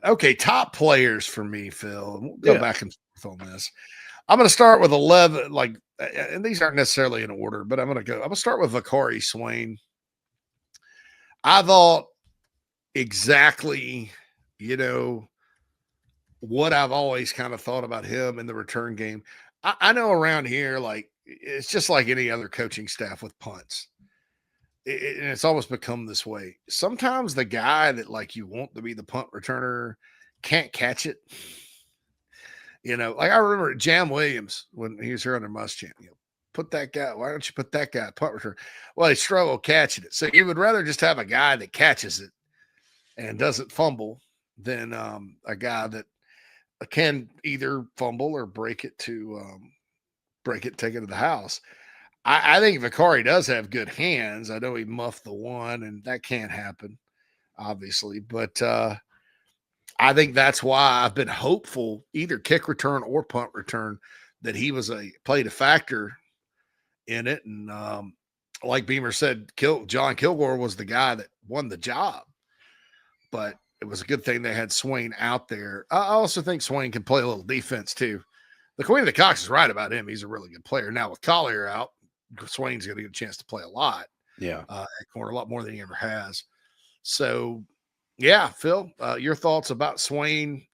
Okay, top players for me, Phil. We'll go back and forth on this. I'm going to start with 11, and these aren't necessarily in order, but I'm going to start with Vicari Swain. I thought exactly, what I've always kind of thought about him in the return game. I know around here, it's just like any other coaching staff with punts. And it's almost become this way. Sometimes the guy that you want to be the punt returner can't catch it. I remember Jam Williams when he was here under Muschamp. Put that guy. Why don't you put that guy punt return? Well, he struggled catching it. So you would rather just have a guy that catches it and doesn't fumble than a guy that can either fumble or break it, take it to the house. I think Vicari does have good hands. I know he muffed the one, and that can't happen, obviously. But I think that's why I've been hopeful, either kick return or punt return, that he played a factor in it. And like Beamer said, John Kilgore was the guy that won the job. But it was a good thing they had Swain out there. I also think Swain can play a little defense too. The Queen of the Cox is right about him. He's a really good player. Now with Collier out, Swain's going to get a chance to play a lot. Yeah. At corner, a lot more than he ever has. So, yeah, Phil, your thoughts about Swain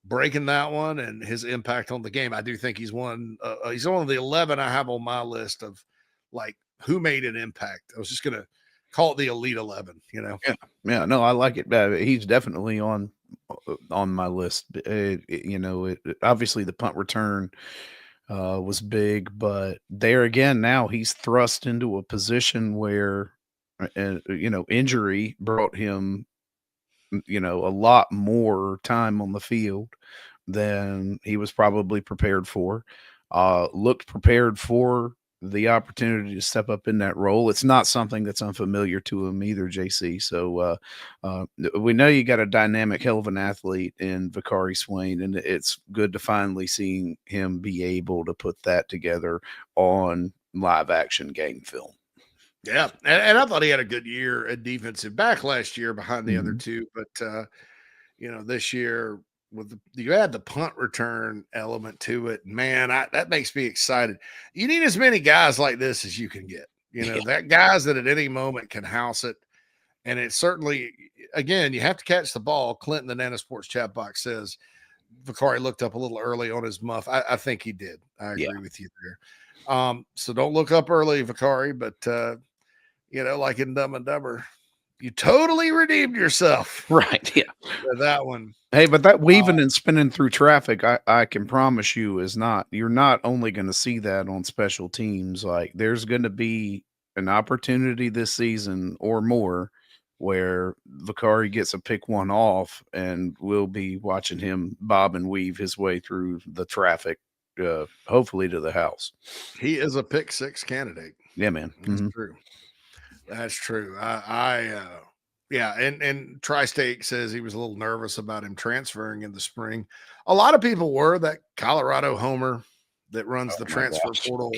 breaking that one and his impact on the game? I do think he's one of the 11 I have on my list of who made an impact. I was just going to call it the Elite 11, Yeah, no, I like it. He's definitely on my list. Obviously the punt return was big, but there again, now he's thrust into a position where, injury brought him, a lot more time on the field than he was probably prepared for. Looked prepared for the opportunity to step up in that role. It's not something that's unfamiliar to him either, JC. So we know you got a dynamic hell of an athlete in Vicari Swain, and it's good to finally seeing him be able to put that together on live action game film. Yeah, and I thought he had a good year at defensive back last year behind the other two, but this year you add the punt return element to it, man, that makes me excited. You need as many guys like this as you can get, that guys that at any moment can house it. And it's certainly, again, you have to catch the ball. Clinton, the Nana Sports chat box, says Vicari looked up a little early on his muff. I think he did. I agree with you there. So don't look up early, Vicari, but like in Dumb and Dumber, you totally redeemed yourself. Right. Yeah. With that one. Hey, but that weaving and spinning through traffic, I can promise you you're not only going to see that on special teams. There's going to be an opportunity this season or more where Vicari gets a pick one off, and we'll be watching him bob and weave his way through the traffic, hopefully to the house. He is a pick six candidate. Yeah, man. That's true. That's true. Yeah, and Tri-State says he was a little nervous about him transferring in the spring. A lot of people were. That Colorado homer that runs the transfer portal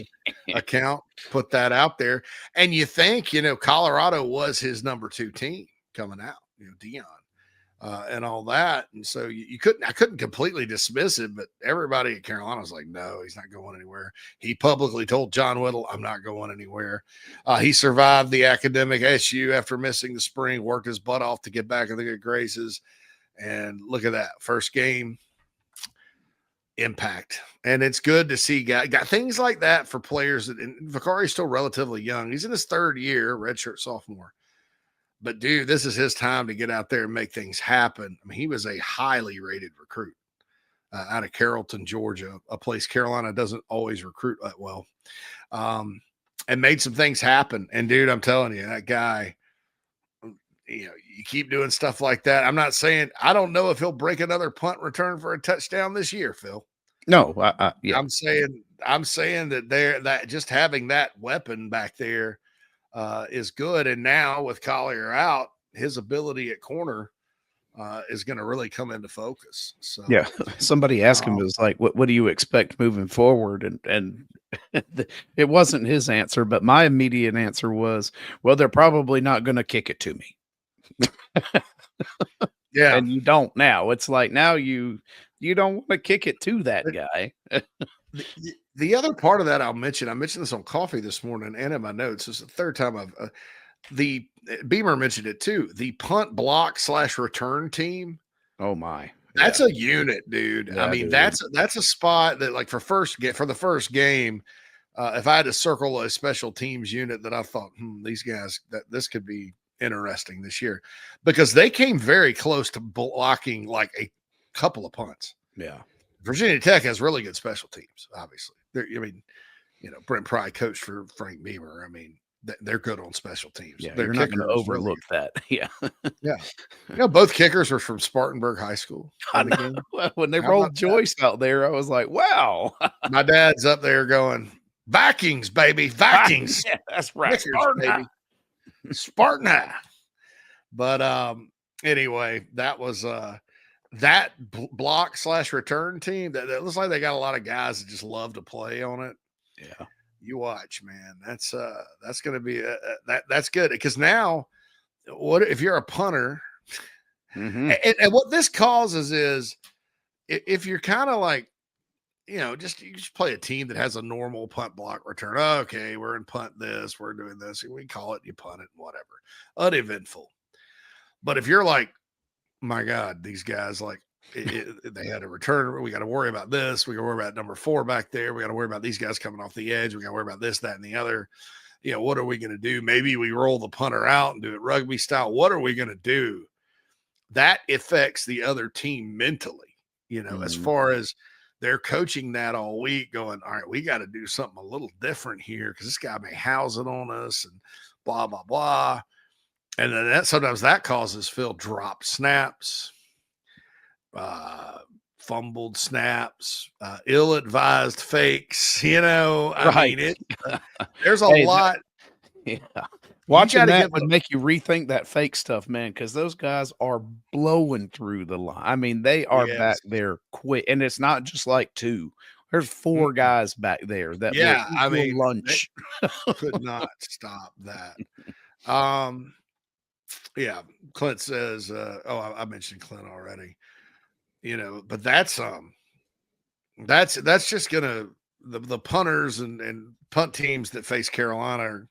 account put that out there. And you think, Colorado was his number 2 team coming out, Dion and all that. And so I couldn't completely dismiss it, but everybody at Carolina was like, no, he's not going anywhere. He publicly told John Whittle, I'm not going anywhere. He survived the academic SU after missing the spring, worked his butt off to get back in the good graces. And look at that first game impact. And it's good to see got things like that for players. And Vicari's still relatively young. He's in his 3rd year, redshirt sophomore. But, dude, this is his time to get out there and make things happen. I mean, he was a highly rated recruit out of Carrollton, Georgia, a place Carolina doesn't always recruit that well, and made some things happen. And, dude, I'm telling you, that guy, you keep doing stuff like that. I'm not saying – I don't know if he'll break another punt return for a touchdown this year, Phil. No, yeah. I'm saying that just having that weapon back there is good. And now with Collier out, his ability at corner is going to really come into focus. So yeah, somebody asked him, was like, what do you expect moving forward? And it wasn't his answer, but my immediate answer was, well, they're probably not going to kick it to me. Yeah. and you don't now. It's like now you don't want to kick it to that guy. The other part of that I mentioned this on coffee this morning and in my notes. This is the third time I've the Beamer mentioned it too. The punt block / return team. Oh my. That's a unit, dude. Yeah, I mean, dude. that's a spot that, like, for the first game, if I had to circle a special teams unit that I thought, these guys, that this could be interesting this year, because they came very close to blocking like a couple of punts. Yeah. Virginia Tech has really good special teams, obviously. Brent Pry coached for Frank Beamer. I mean, they're good on special teams. Yeah, Their you're not going to kicker is overlook that. Yeah. Yeah. Both kickers are from Spartanburg High School. When they How rolled about Joyce out there, I was like, wow. My dad's up there going, Vikings, baby, Vikings. Yeah, that's right. Kickers, baby. Spartan High. But anyway, that was that block / return team. That looks like they got a lot of guys that just love to play on it. Yeah. You watch, man. That's going to be that's good, because now, what if you're a punter? Mm-hmm. And what this causes is, if you're kind of like, you just play a team that has a normal punt block return. Okay, we're in punt this, we're doing this, and we call it, you punt it, and whatever. Uneventful. But if you're like, my God, these guys, like, they had a return. We got to worry about this. We got to worry about number 4 back there. We got to worry about these guys coming off the edge. We got to worry about this, that, and the other. What are we going to do? Maybe we roll the punter out and do it rugby style. What are we going to do? That affects the other team mentally, as far as they're coaching that all week, going, all right, we got to do something a little different here, because this guy may house it on us and blah, blah, blah. And then sometimes that causes Phil drop snaps, fumbled snaps, ill-advised fakes. I mean, there's a lot. Yeah. Watching that would make you rethink that fake stuff, man, because those guys are blowing through the line. I mean, they are back there quick, and it's not just like 2. There's 4 guys back there that will lunch. Could not stop that. Yeah, Clint says, I mentioned Clint already. But that's just gonna, the punters and punt teams that face Carolina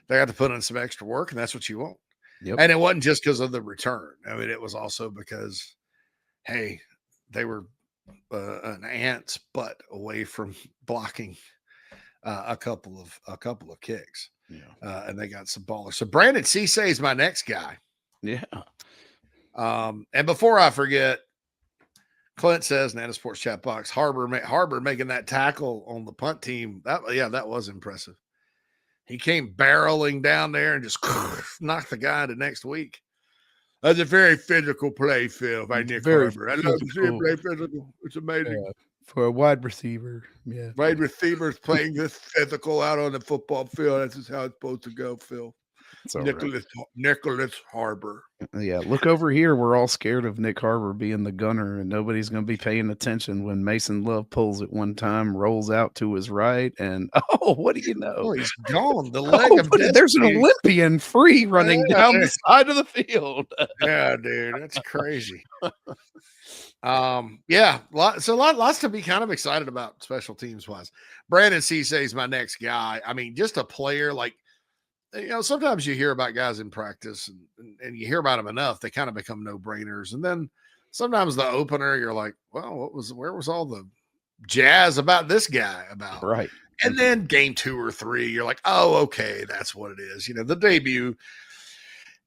they have to put in some extra work, and that's what you want. Yep. And it wasn't just because of the return. I mean, it was also because, hey, they were an ant's butt away from blocking a couple of kicks. Yeah. And they got some ballers. So Brandon Cece is my next guy. Yeah. And before I forget, Clint says, Nana Sports Chat Box, Harbor making that tackle on the punt team. That was impressive. He came barreling down there and just knocked the guy to next week. That's a very physical play, Phil, by Nick Harbor. I love to see him play physical. It's amazing. Yeah, for a wide receiver. Yeah. Wide receivers playing this physical out on the football field. That's just how it's supposed to go, Phil. Nicholas Harbor. Yeah, look over here. We're all scared of Nick Harbor being the gunner, and nobody's going to be paying attention when Mason Love pulls at one time, rolls out to his right, and what do you know? Oh, he's gone. The leg of destiny. There's an Olympian free running down the side of the field. Yeah, dude, that's crazy. Lots to be kind of excited about special teams wise. Brandon Cece is my next guy. I mean, just a player like. Sometimes you hear about guys in practice and you hear about them enough, they kind of become no-brainers. And then sometimes the opener, you're like, well, where was all the jazz about this guy about? Right. And then game 2 or 3, you're like, oh, okay, that's what it is. The debut,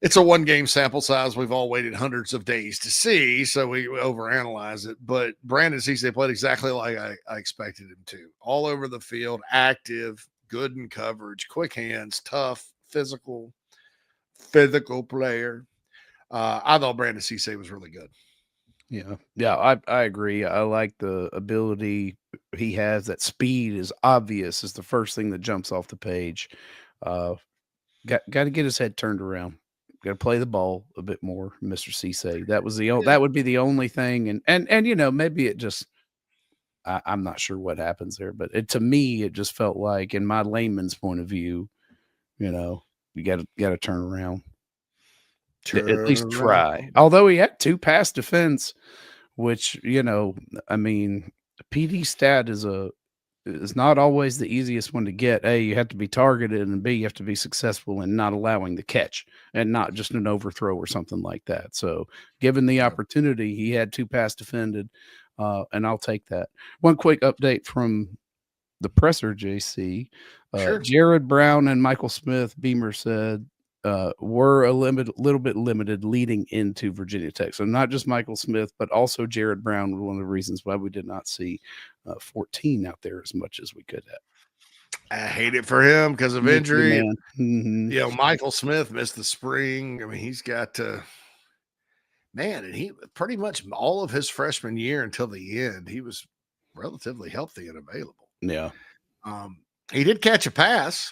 it's a 1-game sample size. We've all waited hundreds of days to see, so we overanalyze it. But Brandon Cece played exactly like I expected him to. All over the field, active, good in coverage, quick hands, tough, physical player. I thought Brandon Cece was really good. Yeah, I agree. I like the ability he has. That speed is obvious, is the first thing that jumps off the page. Got to get his head turned around. Got to play the ball a bit more, Mr. Cece. That was that would be the only thing. And maybe it just. I'm not sure what happens there, but to me, it just felt like, in my layman's point of view, you got to turn around. At Turn least try. around. Although he had 2 pass defense, which, I mean, PD stat is not always the easiest one to get. A, you have to be targeted, and B, you have to be successful in not allowing the catch and not just an overthrow or something like that. So, given the Yep. opportunity, he had 2 pass defended, and I'll take that. One quick update from the presser, JC. Sure. Jared Brown and Michael Smith, Beamer said, were little bit limited leading into Virginia Tech. So not just Michael Smith, but also Jared Brown was one of the reasons why we did not see 14 out there as much as we could have. I hate it for him because of Me too, injury. man. Mm-hmm. Michael Smith missed the spring. I mean, he's got man, and he pretty much all of his freshman year until the end, he was relatively healthy and available. Yeah. He did catch a pass.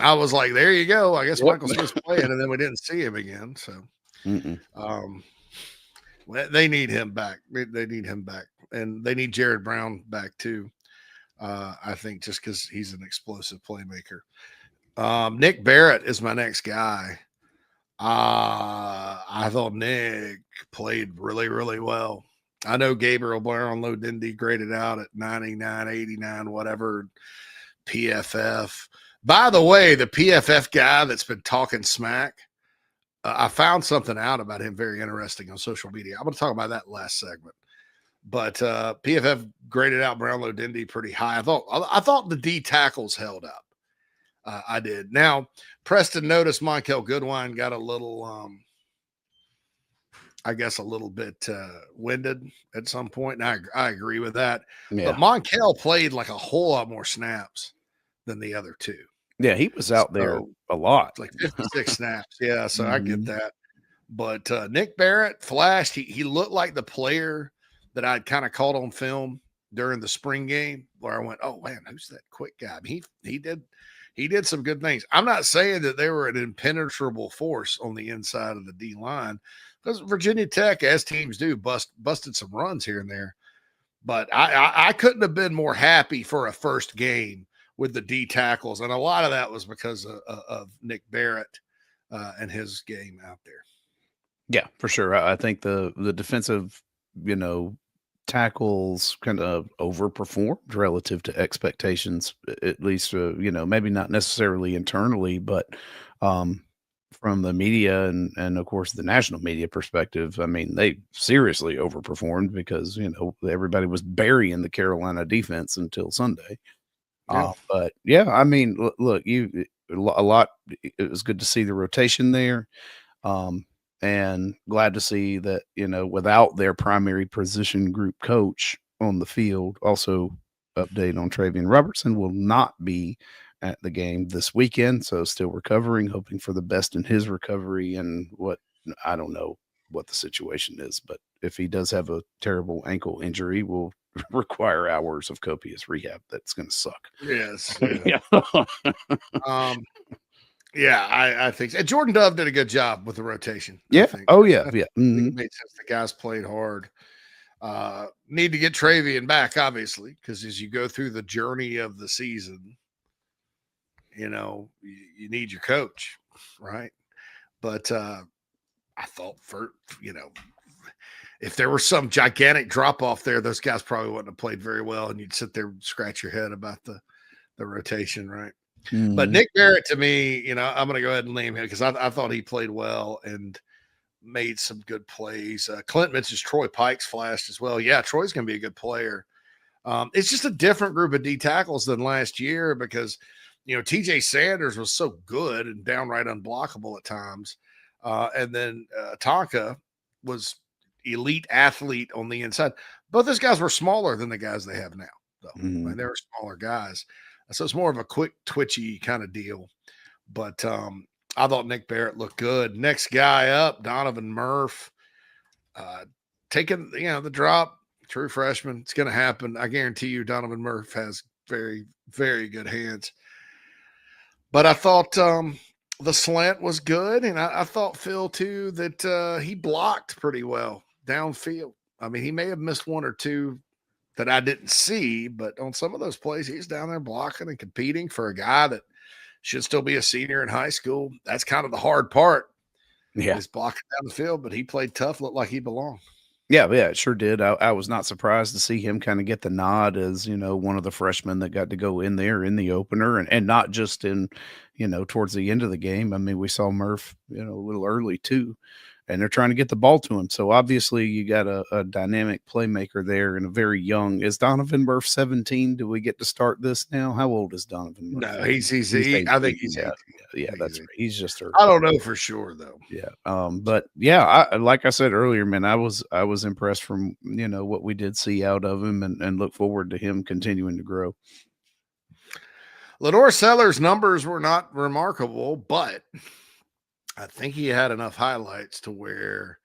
I was like, there you go. I guess Michael Smith's playing, and then we didn't see him again. So they need him back. They need him back. And they need Jared Brown back too. I think just because he's an explosive playmaker. Nick Barrett is my next guy. I thought Nick played really, really well. I know Gabriel Brown Lodindi graded out at 99, 89, whatever, PFF. By the way, the PFF guy that's been talking smack, I found something out about him very interesting on social media. I'm going to talk about that last segment. But PFF graded out Brown Lodindi pretty high. I thought the D tackles held up. I did. Now, Preston noticed Monkel Goodwine got a little, I guess, a little bit winded at some point. And I agree with that. Yeah. But Monkel played like a whole lot more snaps than the other two. Yeah, he was out there a lot. Like 56 snaps. Yeah, so I get that. But Nick Barrett flashed. He looked like the player that I'd kind of caught on film during the spring game where I went, oh, man, who's that quick guy? I mean, he did some good things. I'm not saying that they were an impenetrable force on the inside of the D line because Virginia Tech, as teams do, busted some runs here and there. But I couldn't have been more happy for a first game with the D tackles. And a lot of that was because of Nick Barrett and his game out there. Yeah, for sure. I think the defensive, tackles kind of overperformed relative to expectations, at least, maybe not necessarily internally, but from the media and of course the national media perspective, I mean, they seriously overperformed because, everybody was burying the Carolina defense until Sunday. Yeah. But yeah, I mean, look, it was good to see the rotation there. And glad to see that, without their primary position group coach on the field. Also, update on Travian Robertson will not be at the game this weekend. So still recovering, hoping for the best in his recovery. And I don't know what the situation is, but if he does have a terrible ankle injury, will require hours of copious rehab. That's going to suck. Yes. Yeah. Yeah, I think so. And Jordan Dove did a good job with the rotation. Yeah. Oh, yeah. I think it made sense. The guys played hard. Need to get Travian back, obviously, because as you go through the journey of the season, you need your coach, right? But I thought if there was some gigantic drop off there, those guys probably wouldn't have played very well, and you'd sit there and scratch your head about the rotation, right? But Nick Barrett, to me, I'm going to go ahead and name him because I thought he played well and made some good plays. Clint mentions Troy Pikes flashed as well. Yeah, Troy's going to be a good player. It's just a different group of D tackles than last year because, TJ Sanders was so good and downright unblockable at times. And then Tonka was elite athlete on the inside. Both those guys were smaller than the guys they have now, though. I mean, they were smaller guys. So it's more of a quick, twitchy kind of deal. But I thought Nick Barrett looked good. Next guy up, Donovan Murph. Taking, the drop, true freshman. It's going to happen. I guarantee you Donovan Murph has very, very good hands. But I thought the slant was good. And I thought, Phil, too, that he blocked pretty well downfield. I mean, he may have missed one or two that I didn't see, but on some of those plays, he's down there blocking and competing for a guy that should still be a senior in high school. That's kind of the hard part Yeah. is blocking down the field, but he played tough, looked like he belonged. Yeah, it sure did. I was not surprised to see him kind of get the nod as, one of the freshmen that got to go in there in the opener and not just in, towards the end of the game. I mean, we saw Murph, a little early too, and they're trying to get the ball to him. So obviously you got a dynamic playmaker there and a very young. Is Donovan Murph 17? Do we get to start this now? How old is Donovan Murph? No, he's I think he's 18. Yeah, that's right. He's just I don't know for sure though. Yeah. But yeah, like I said earlier, man, I was impressed from, what we did see out of him and look forward to him continuing to grow. Lenor Sellers' numbers were not remarkable, but I think he had enough highlights to where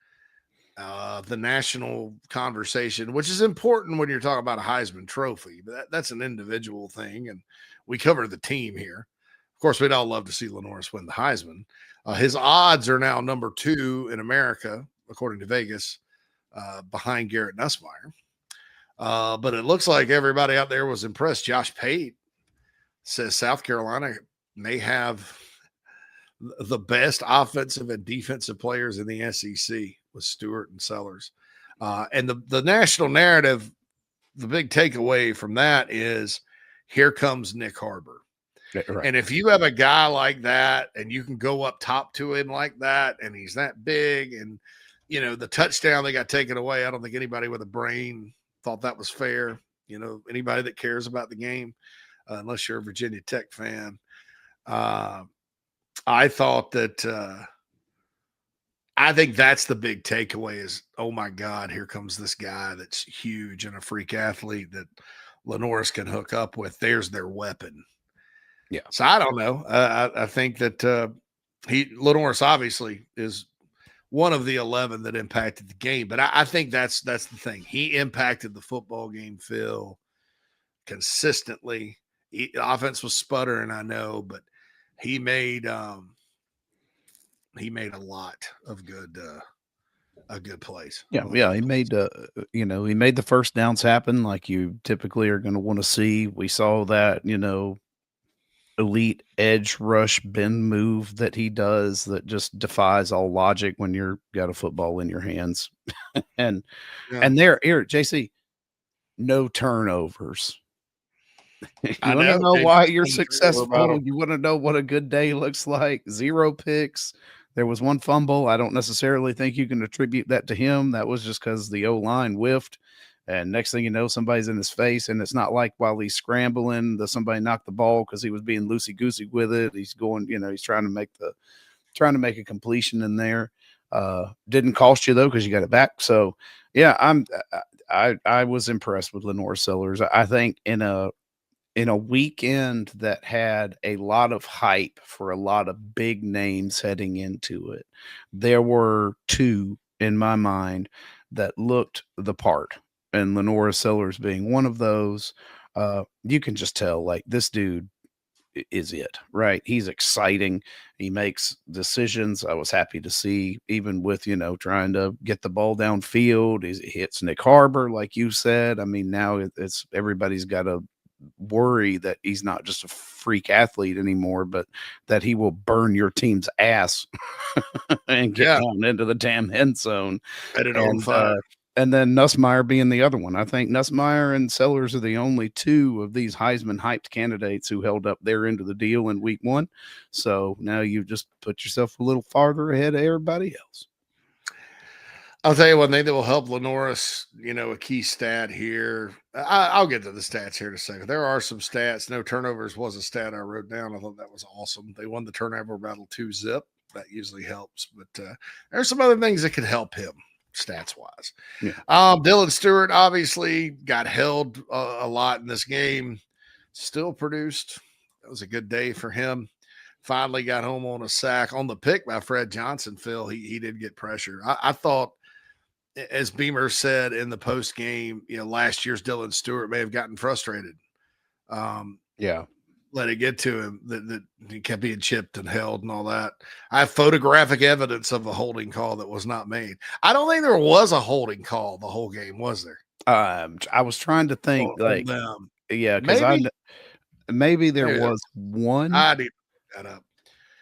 the national conversation, which is important when you're talking about a Heisman Trophy, but that's an individual thing, and we cover the team here. Of course, we'd all love to see Lenoris win the Heisman. His odds are now number 2 in America, according to Vegas, behind Garrett Nussmeier. But it looks like everybody out there was impressed. Josh Pate says South Carolina may have the best offensive and defensive players in the SEC with Stewart and Sellers. And the national narrative, the big takeaway from that is here comes Nick Harbor. Right. And if you have a guy like that and you can go up top to him like that, and he's that big, and, the touchdown they got taken away, I don't think anybody with a brain thought that was fair. Anybody that cares about the game, unless you're a Virginia Tech fan. I thought that I think that's the big takeaway is, oh my God, here comes this guy that's huge and a freak athlete that Lenoris can hook up with. There's their weapon. Yeah. So I don't know. I think that Lenoris obviously is one of the 11 that impacted the game, but I think that's the thing. He impacted the football game, Phil, consistently. The offense was sputtering, I know, but he made a lot of good plays. Yeah, he made he made the first downs happen like you typically are going to want to see. We saw that, elite edge rush bend move that he does that just defies all logic when you're got a football in your hands. and here, JC, no turnovers. You want to know why you're successful? You want to know what a good day looks like? 0 picks. There was 1 fumble. I don't necessarily think you can attribute that to him. That was just because the O-line whiffed. And next thing you know, somebody's in his face. And it's not like while he's scrambling, somebody knocked the ball because he was being loosey-goosey with it. He's going, he's trying to make a completion in there. Didn't cost you though, because you got it back. So yeah, I was impressed with Lenor Sellers. I think in a weekend that had a lot of hype for a lot of big names heading into it, there were 2 in my mind that looked the part, and Lenor Sellers being one of those. You can just tell, like, this dude is it, right? He's exciting. He makes decisions. I was happy to see, even with, trying to get the ball downfield. He hits Nick Harbor, like you said. I mean, now it's everybody's got to worry that he's not just a freak athlete anymore, but that he will burn your team's ass and get down into the damn end zone. And then Nussmeier being the other one. I think Nussmeier and Sellers are the only 2 of these Heisman hyped candidates who held up their end of the deal in week 1. So now you've just put yourself a little farther ahead of everybody else. I'll tell you one thing that will help Lenoris, a key stat here. I'll get to the stats here in a second. There are some stats. No turnovers was a stat I wrote down. I thought that was awesome. They won the turnover battle 2-0. That usually helps. But there's some other things that could help him stats-wise. Yeah. Dylan Stewart obviously got held a lot in this game. Still produced. It was a good day for him. Finally got home on a sack on the pick by Fred Johnson. Phil, he did get pressure. I thought, as Beamer said in the post game, last year's Dylan Stewart may have gotten frustrated. Let it get to him that he kept being chipped and held and all that. I have photographic evidence of a holding call that was not made. I don't think there was a holding call the whole game, was there? I was trying to think, because maybe there was one. I that up.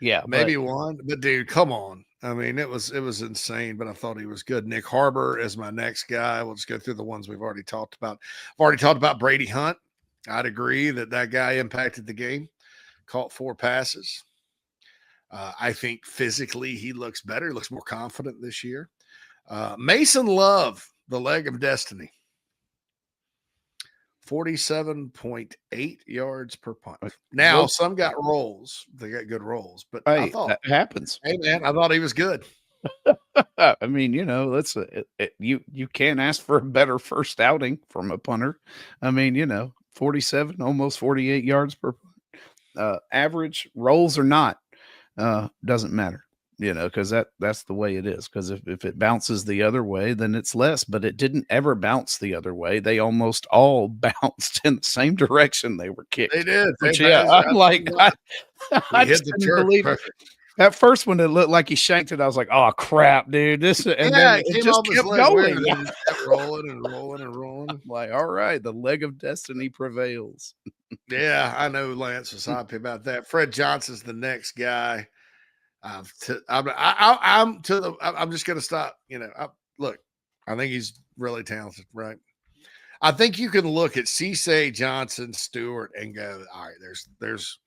Yeah, Maybe one, but dude, come on. I mean, it was insane, but I thought he was good. Nick Harbor is my next guy. We'll just go through the ones we've already talked about. I've already talked about Brady Hunt. I'd agree that guy impacted the game, caught 4 passes. I think physically he looks better. He looks more confident this year. Mason Love, the leg of destiny. 47.8 yards per punt. Now, some got rolls. They got good rolls, but I thought that happens. Hey, man, I thought he was good. I mean, that's you can't ask for a better first outing from a punter. I mean, 47, almost 48 yards per average, rolls or not, doesn't matter. Because that's the way it is. Because if it bounces the other way, then it's less. But it didn't ever bounce the other way. They almost all bounced in the same direction they were kicked. They did. Which, I'm like, I just didn't believe it. That first one, it looked like he shanked it. I was like, "Oh crap, dude!" Then it just kept going. And then kept rolling and rolling and rolling. I'm like, all right, the leg of destiny prevails. Yeah, I know Lance was happy about that. Fred Johnson's the next guy. I'm just going to stop. Look, I think he's really talented, right? I think you can look at Cece, Johnson, Stewart, and go, all right, there's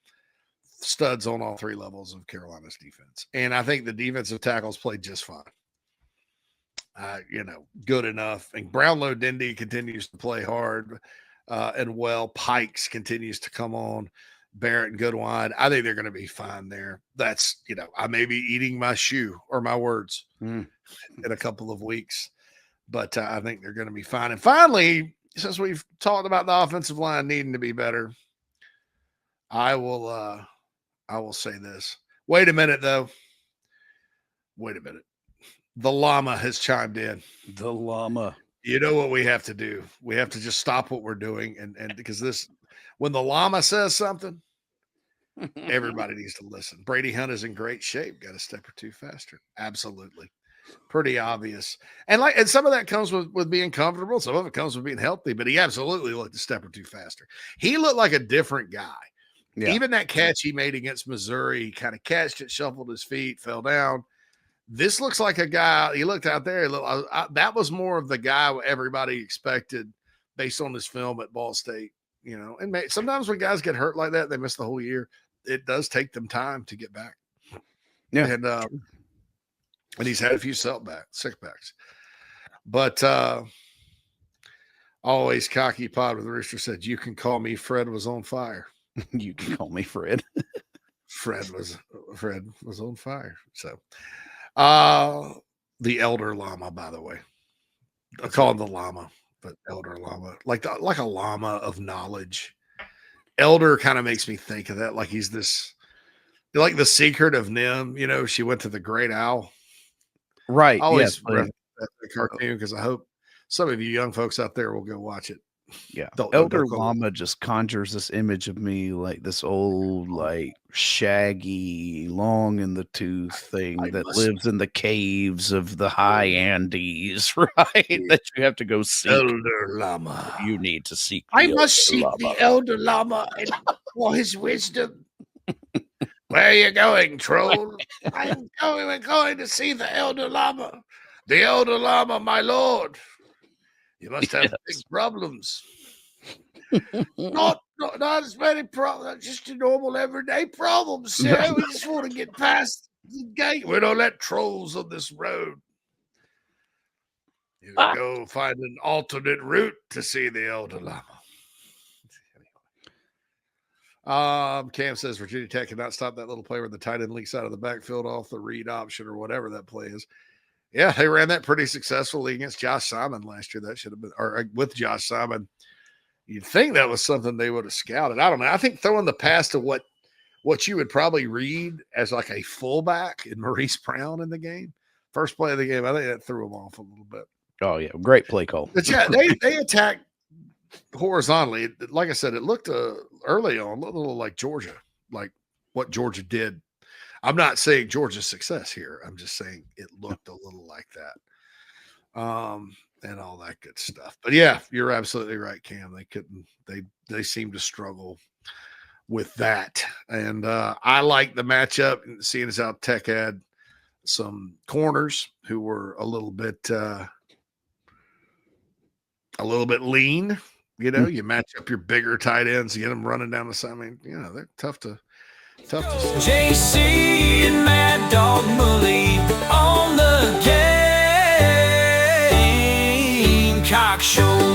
studs on all 3 levels of Carolina's defense. And I think the defensive tackles played just fine. Good enough. And Brownlow Dindy continues to play hard and well. Pikes continues to come on. Barrett and Goodwine. I think they're going to be fine there. That's, I may be eating my shoe or my words in a couple of weeks, but I think they're going to be fine. And finally, since we've talked about the offensive line needing to be better, I will say this. Wait a minute, though. Wait a minute. The llama has chimed in. The llama. You know what we have to do? We have to just stop what we're doing. And because when the llama says something, everybody needs to listen. Brady Hunt is in great shape. Got a step or 2 faster. Absolutely. Pretty obvious. And some of that comes with being comfortable. Some of it comes with being healthy, but he absolutely looked a step or 2 faster. He looked like a different guy. Yeah. Even that catch he made against Missouri, he kind of catched it, shuffled his feet, fell down. This looks like a guy. He looked out there. That was more of the guy everybody expected based on his film at Ball State. And sometimes when guys get hurt like that, they miss the whole year. It does take them time to get back. Yeah, and he's had a few sick backs. But always cocky pod with Rooster said, "You can call me Fred was on fire." You can call me Fred. Fred was on fire. So. The elder llama, by the way. I call him the llama, but elder llama, like a llama of knowledge. Elder kind of makes me think of that, like he's like the secret of Nim. She went to the Great Owl. Right. I always reference that cartoon because I hope some of you young folks out there will go watch it. Yeah. Elder Llama just conjures this image of me like this old, like shaggy, long in the tooth thing that lives in the caves of the high Andes, right? That you have to go seek. Elder Llama. You need to seek. I must seek the Elder Llama for his wisdom. Where are you going, troll? We're going to see the Elder Llama. The Elder Llama, my lord. You must have big problems. not as many problems, just a normal everyday problems, sir. We just want to get past the gate. We don't let trolls on this road. You go find an alternate route to see the Elder Llama. Cam says Virginia Tech cannot stop that little play where the tight end leaks out of the backfield off the read option or whatever that play is. Yeah, they ran that pretty successfully against Josh Simon last year. That should have been, or with Josh Simon. You'd think that was something they would have scouted. I don't know. I think throwing the pass to what you would probably read as like a fullback in Maurice Brown in the game, first play of the game, I think that threw him off a little bit. Oh, yeah. Great play call. But yeah, they attacked horizontally. Like I said, it looked early on a little like Georgia, like what Georgia did. I'm not saying Georgia's success here. I'm just saying it looked a little like that. And all that good stuff. But yeah, you're absolutely right, Cam. They seemed to struggle with that. And I like the matchup, seeing as how Tech had some corners who were a little bit lean. You know, you match up your bigger tight ends, you get them running down the side. I mean, you know, they're tough to see. JC and Mad Dog Mully on the Gamecock Show.